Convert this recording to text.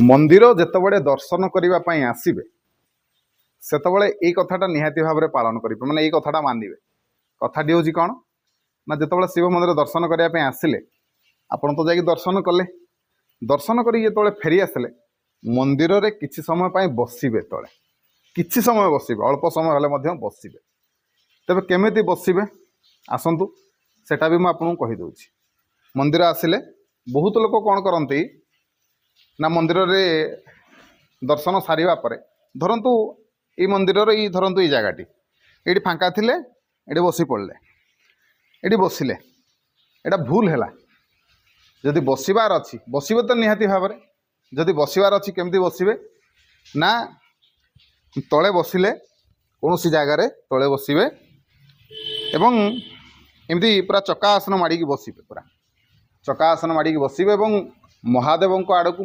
मंदिर जितेबाला दर्शन करने आसबे सेतबले यही कथाटा निहाती भाव में पालन करेंगे मैंने यही कथाटा मानवे कथाटी हूँ कौन ना जितेबाला शिव मंदिर दर्शन करने आसिले आपण तो जाकि दर्शन कले दर्शन कर फेरी आसिले मंदिर रे किछि समय बसबे तले किछि समय बसबे अल्प समय हेले बसबे तेबे केमिति बसबे आसंतु सेटा भी मुझे कहीदे मंदिर आसिले बहुत लोक कौन करती ना मंदिर रे दर्शन सारिबा परे धरतु ये मंदिर ये धरतु ये जगहटी ये फांका थिले ये बसी पड़े ये बसिले यहाँ भूल है जदि बसबार अच्छी बसबे तो निहाती भाव में जदि बसबार अच्छी केमती बसबे ना तले बसिले कौन सी जगार तले बसबे एवं एमती पूरा चका आसन माड़ी बसबे पूरा चका आसन माड़ी बसबे और महादेव आड़ को